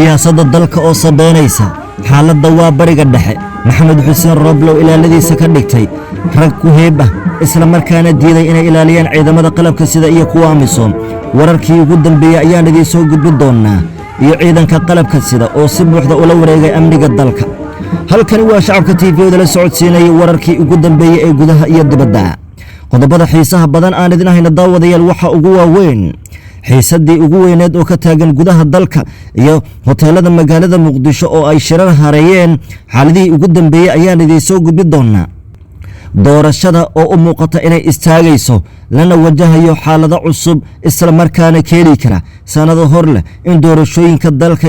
siyaasadda dalka oo sabeynaysa xaaladda waa bariga dhexe maxamed xuseen rooblow ilaaladiisa ka dhigtay rag ku heeb ah isla markaana diiday inay ilaaliyaan ciidamada qalabka sida iyo kuwa amisom wararkii ugu dambeeyay ayaan idin soo gudbin doonaa iyo ciidanka qalabka sida oo si buuxda ula wareegay amniga dalka halkani waa shacabka TV-da la socodsiinaya wararkii ugu dambeeyay ee gudaha iyo dibadda qodobada xiisaha badan aan idin hayna daawadayaal waxa ugu waaweyn xiisadii ugu weyneed oo ka taagan gudaha dalka iyo hoteelada magaalada Muqdisho oo ay shirar hareeyeen xaaladii ugu dambeeyay ayaan idin soo gudbin doonaa doorashada oo u muuqata inay istaagayso lana wajahayo xaalado cusub isla markaana keeni kara sanado hor leh in doorashooyinka dalka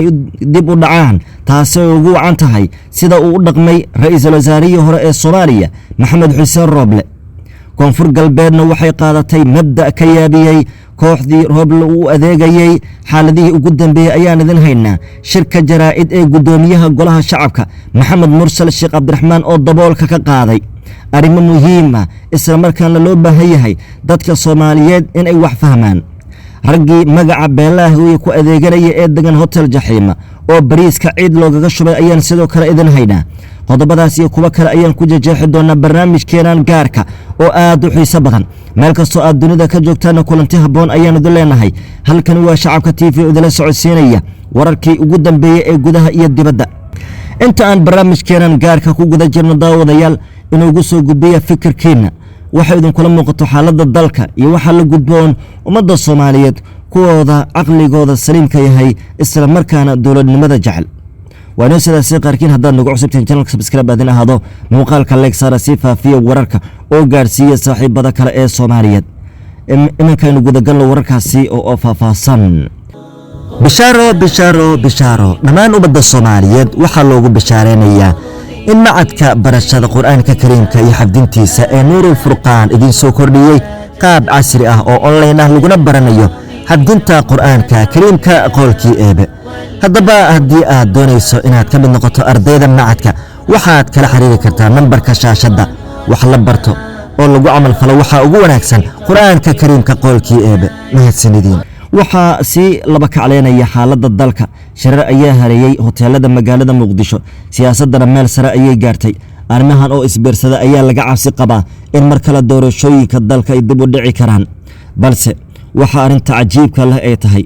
dib u dhacaan taasi oo ugu wacan tahay sida uu u dhaqmay ra'iisul wasaarihii hore ee Soomaaliya Maxamed Xuseen Roble koonfur galbeedna waxay qaadatay mabda ka yaabiyay kooxdii Roble uu adeegayay xaaladii ugu dambeeyay ayaan idin haynaa shirka jaraa'id ee gudoomiyaha golaha shacabka Maxamed Mursal Sheekh Abdiraxmaan oo daboolka ka qaaday arrimo muhiim ah isla markaana loo baahan yahay dadka Soomaaliyeed in ay wax fahmaan raggii magaca beelaha ku adeeganaya ee degan hotel Jaxiima oo bariiska ciid loogaga shubay ayaan sidoo kale idin haynaa qodobadaas iyo kuwa kale ayaan ku jeexi doonaa barnaamijkeenan gaarka oo aad u xiiso badan meel kastoo aad dunida ka joogtaan kulanti haboon ayaan idin leenahay halkan waa shacabka TV-da la socodsiinaya wararkii ugu dambeeyay ee gudaha iyo dibadda inta aan barnaamijkeenan gaarka ku guda jirno daawadayaal inuu ugu soo gudbiyo fikirkiina waxa idin kula muuqato xaaladda dalka iyo waxa la gudboon ummadda Soomaaliyeed kuwooda aqligooda saliimka yahay isla markaana dawladnimada jecel waana sidaas qaarkiin haddaad nagu cusubteen channelka subscribe aadin ahado muuqaalka like saara si faafiyo wararka oo gaarsiiya saaxiibada kale ee Soomaaliyeed imankaynu gudagalno wararkaasi oo faahfaahsan bishaaro dhammaan ummadda Soomaaliyeed waxaa loogu bishaareynaya in macadka barashada quraanka kariimka iyo xafdintiisa ee Nuurul Furqaan idin soo kordhiyay qaab casri ah oo online ah laguna baranayo xafdinta quraanka kariimka qolkii eebe haddaba haddii aad doonayso inaad ka mid noqoto ardayda macadka waxaad kala xiriiri kartaa nambarka shaashada wax la barto oo lagu amal falo waxa ugu wanaagsan quraanka kariimka qolkii eebe mahadsanidin waxaa si laba kacleynaya xaaladda dalka shirar ayaa hareeyay hoteelada magaalada Muqdisho siyaasadda meel sare ayay gaartay arrimahan oo isbiirsada ayaa laga cabsi qabaa in mar kale doorashooyinka dalka ay dib u dhici karaan balse waxa arinta cajiibka leh ay tahay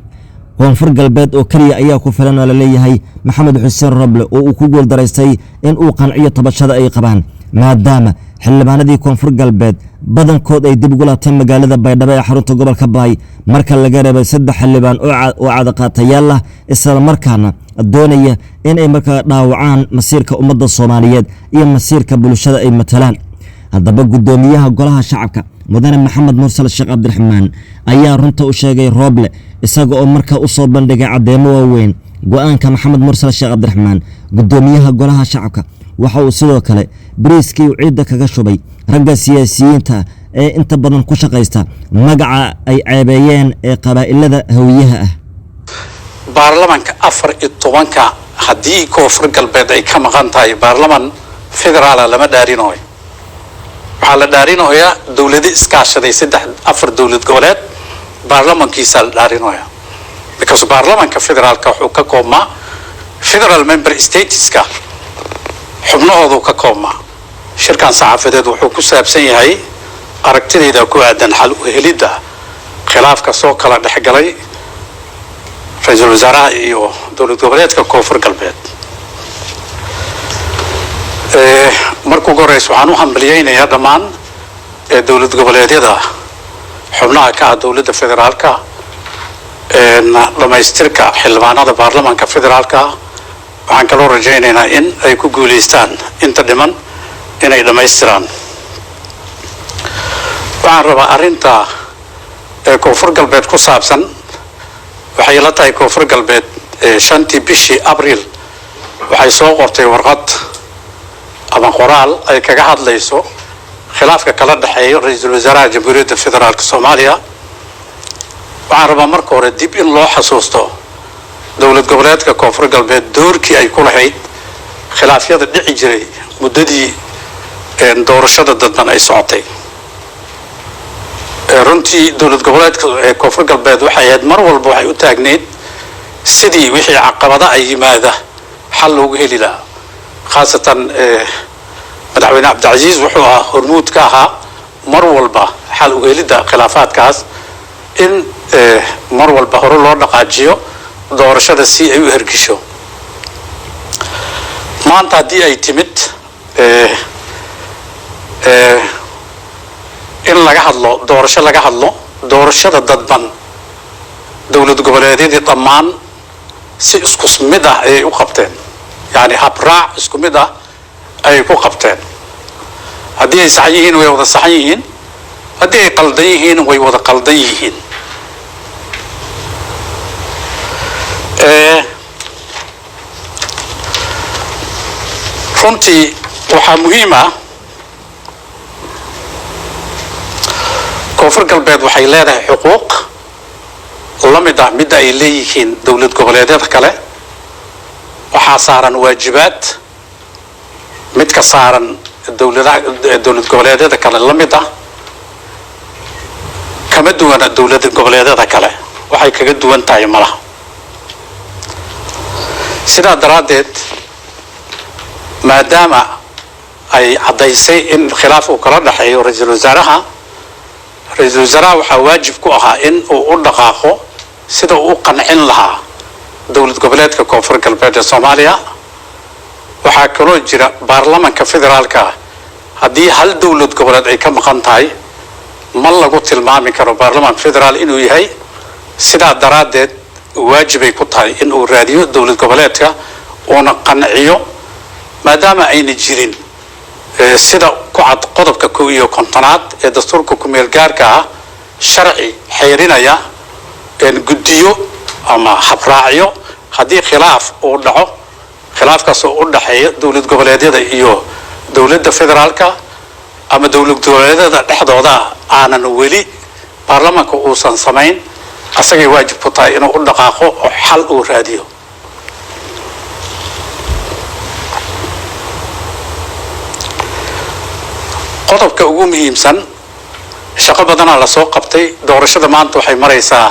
koonfur galbeed oo kaliya ayaa ku filan la leeyahay Maxamed Xuseen Roble oo uu ku guul daraystay in uu qanciyo tabashada ay qabaan maadaama xildhibaanadii koonfur galbeed badankood ay dib ugu laabteen magaalada Baydhabo ee xarunta gobolka Baay marka laga reebay 3 xildhibaan oo caad qaatayalla isla markaana doonaya in ay markaa dhaawacaan masiirka ummadda Soomaaliyeed iyo masiirka bulshada ay matalaan haddaba gudoomiyaha golaha shacabka mudane Maxamed Mursal Sheekh Abdiraxmaan ayaa runta u sheegay Roble isaga oo markaa u soo bandhigay cadeemo waaweyn go'aanka Maxamed Mursal Sheekh Abdiraxmaan gudoomiyaha golaha shacabka waxa uu sidoo kale bariiskii ciidda kaga shubay ragga siyaasiyiinta ee inta badan ku shaqeysta magaca ay ceebeeyeen ee qabaa'ilada hawiyaha ah baarlamaanka 14 hadii koonfur galbeed ay ka maqan tahay baarlamaan federaal lama dhaarinayo waxa la dhaarinayaa dawladda iskaashaday 4 dawlad goboleed baarlamaankiisa la dhaarinayo because baarlamaanka federaalka wuxuu ka koobmaa federal member stateska xubnahoodu ka koobmaa shirkan saxaafadeed wuxuu ku saabsan yahay aragtidayda ku aadan xal u helidda khilaafka soo kala dhaxgalay ra'iisul wasaaraha iyo dawlad goboleedka koonfur galbeed markuu horeyso waxaan u hambaliyeynayaa dhammaan dawlad goboleedyada xubnaha ka ah dawladda federaalka dhamaystirka xildhibaanada baarlamaanka federaalka waxaan kaloo rajaynaynaa in ay ku guuleystaan inta dhiman inay dhamaystiraan waxaan rabaa arinta koonfur galbeed ku saabsan waxay la tahay koonfur galbeed 5 bishii Abriil waxay soo qortay warqad ama qoraal ay kaga hadlayso khilaafka kala dhaxeeyo ra'iisul wasaaraha jamhuuriyadda federaalka Soomaaliya waxaan rabaa marka hore dib in loo xasuusto dawlad goboleedka koonfur galbeed doorkii ay ku lahayd khilaafyada dhici jiray muddadii doorashada dadban ay socotay runtii dawlad goboleedka koonfur galbeed waxay ahayd mar walba waxay u taagneed sidii wixii caqabada ay yimaada xal loogu heli lahaa khaasatan madaxweyne cabdicasiis wuxuu ahaa hormuud ka ahaa mar walba xal u helidda khilaafaadkaas in mar walba hore loo dhaqaajiyo doorashada si ay u hergisho maanta haddii ay timid in laga hadlo doorashada dadban dowlad goboleedyadii dhammaan si isku mid ah ayay u qabteen yani habraac isku mid ah ayay ku qabteen haddii ay saxan yihiin way wada saxan yihiin haddii ay qaldan yihiin way wada qaldan yihiin runtii waxaa muhiim ah koonfur galbeed waxay leedahay xuquuq la mid ah midda ay leeyihiin dowlad goboleedyada kale waxaa saaran waajibaad mid ka saaran dowlad goboleedyada kale la mid ah kama duwana dowlad goboleedyada kale waxay kaga duwan tahay malaha sidaa daraaddeed maadaama ay caddaysay in khilaaf uu kala dhexeeyo ra-iisul wasaaraha waxaa waajib ku ahaa in uu u dhaqaaqo sida uu u qancin lahaa dowlad goboleedka koonfur galbeed ee soomaaliya waxaa kaloo jira baarlamanka federaalka haddii hal dowlad goboleed ay ka maqan tahay ma lagu tilmaami karo baarlaman federaal inuu yahay sidaa daraaddeed waajibay ku tahay in uu raadiyo dowlad goboleedka uuna qanciyo maadaama ayna jirin sida ku cad qodobka 51 ee dastuurka ku-meel gaarka ah sharci xeerinaya guddiyo ama habraacyo haddii khilaaf uu dhaco khilaafkaas oo u dhaxeeya dowlad goboleedyada iyo dowladda federaalka ama dowlad goboleedyada dhexdooda aanan weli baarlamanka uusan samayn asagay waajib ku tahay inuu u dhaqaaqo oo xal uu raadiyo qodobka ugu muhiimsan shaqo badanaa la soo qabtay doorashada maanta waxay maraysaa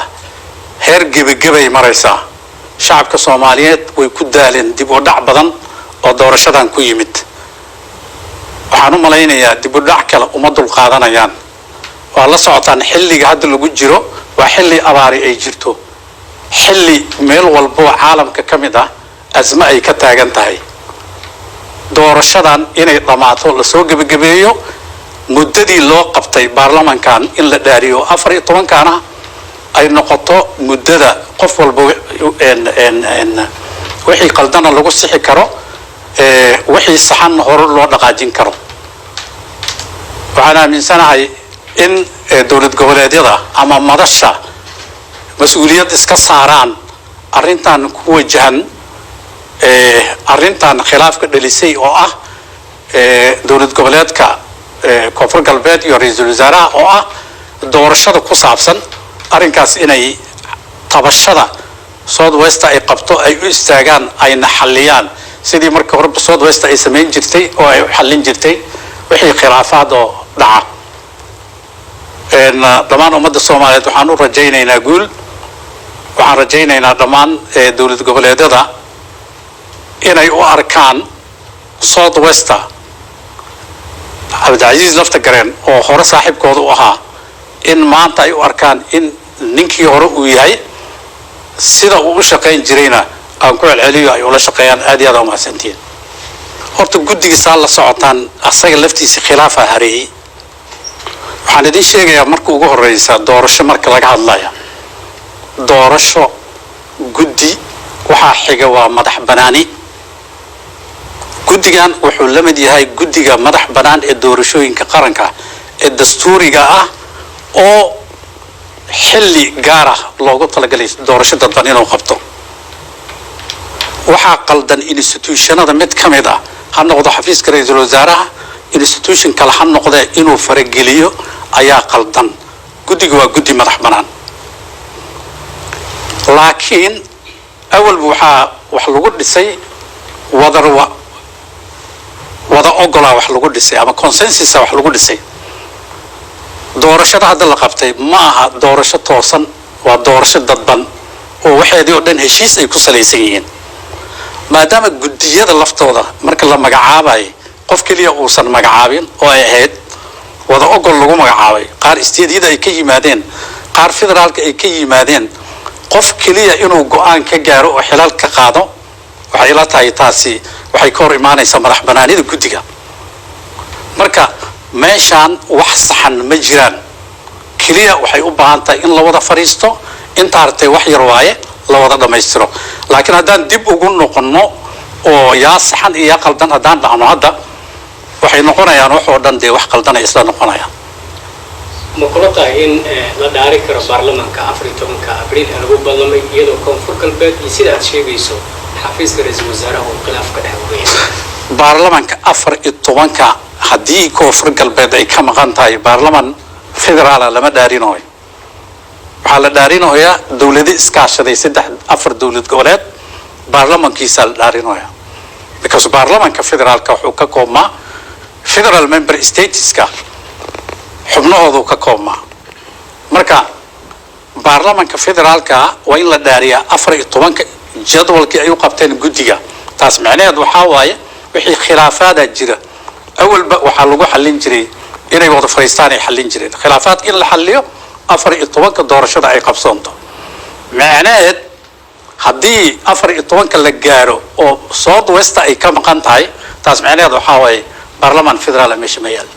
heer gebagabay maraysaa shacabka soomaaliyeed way ku daaleen dib u dhac badan oo doorashadan ku yimid waxaan u malaynayaa dib u dhac kale uma dulqaadanayaan waa la socotaan xilliga hadda lagu jiro waa xilli abaari ay jirto xilli meel walboo caalamka ka mid ah asma ay ka taagan tahay doorashadan inay dhammaato lasoo gebagabeeyo muddadii loo qabtay baarlamankan in la dhaariyo 14-kana ay noqoto muddada qof walba wixii qaldana lagu sixi karo wixii saxan hore loo dhaqaajin karo waxaan aaminsanahay in dowlad goboleedyada ama madasha mas-uuliyad iska saaraan arrintan ku wajahan arrintan khilaafka dhalisay oo ah dowlad goboleedka koonfur galbeed iyo ra-iisul wasaaraha oo ah doorashada ku saabsan arrinkaas inay tabashada south west ay qabto ay u istaagaan ayna xalliyaan sidii markii horeba south west ay samayn jirtay oo ay u xallin jirtay wixii khilaafaad oo dhaca dhammaan ummadda soomaaliyeed waxaan u rajaynaynaa guul waxaan rajaynaynaa dhammaan dowlad goboleedyada inay u arkaan south west cabdicasiis lafta gareen oo hore saaxiibkooda u ahaa in maanta ay u arkaan in ninkii hore uu yahay sida uu u shaqayn jirayna aan ku celceliyo ay ula shaqeeyaan aad iyo aad u mahadsantiin horta guddigiisaa la socotaan asaga laftiisa khilaafa hareeyey waxaan idin sheegayaa marka ugu horeysa doorasho marka laga hadlaya doorasho guddi waxaa xiga waa madax banaani guddigan wuxuu la mid yahay guddiga madax banaan ee doorashooyinka qaranka ee dastuuriga ah oo xilli gaar ah loogu talagalay doorasho dadban inuu qabto waxaa qaldan institutionada mid ka mid ah ha noqdo xafiiska ra-iisul wasaaraha institution kale ha noqdee inuu farageliyo ayaa qaldan guddiga waa guddi madax banaan laakiin awalba waxaa wax lagu dhisay wada ogolaa wax lagu dhisay ama consensusa wax lagu dhisay doorashada hadda la qabtay ma aha doorasho toosan waa doorasho dadban oo waxeedii oo dhan heshiis ay ku salaysan yihiin maadaama guddiyada laftooda marka la magacaabayo qof keliya uusan magacaabin oo ay ahayd wada ogol lagu magacaabay qaar isteediyada ay ka yimaadeen qaar federaalka ay ka yimaadeen qof keliya inuu go'aan ka gaaro oo xilal ka qaado waxay la tahay taasi waxay ka hor imaanaysaa madax banaanida guddiga marka meeshaan wax saxan ma jiraan keliya waxay u baahan tahay in la wada fariisto inta artay wax yar waaye la wada dhamaystiro laakiin haddaan dib ugu noqonno oo yaa saxan iyo yaa qaldan haddaan dhacno hadda waxay noqonayaan wax oo dhan dee wax qaldanay isla noqonayaan ma kula tahay in la dhaari karo baarlamaanka 14 abriil ee lagu ballamay iyadoo koonfur galbeed iyo sida aad sheegayso xafiiska ra'iisul wasaaraha uu khilaaf ka dhex ogeeyay baarlamaanka 14 haddii koonfur galbeed ay ka maqan tahay baarlamaan federaal lama dhaarinayo waxaa la dhaarinayaa dawlado iskaashaday 4 dawlad goboleed baarlamaankiisa la dhaarinayaa because baarlamaanka federaalka wuxuu ka koobmaa federal member stateska xubnahoodu ka koobmaa marka baarlamaanka federaalka waa in la dhaariyaa 14 jadwalkii ay u qabteen guddiga taas macnaheedu waxaa waaye wixii khilaafaad jira awalba waxaa lagu xallin jiray inay wada fariistaan ay xallin jireen khilaafaad in la xalliyo 14 doorashada ay qabsoonto macnaheed haddii 14 la gaaro oo south west ay ka maqan tahay taas macnaheedu waxaa waaye baarlamaan federaal meesha ma yaal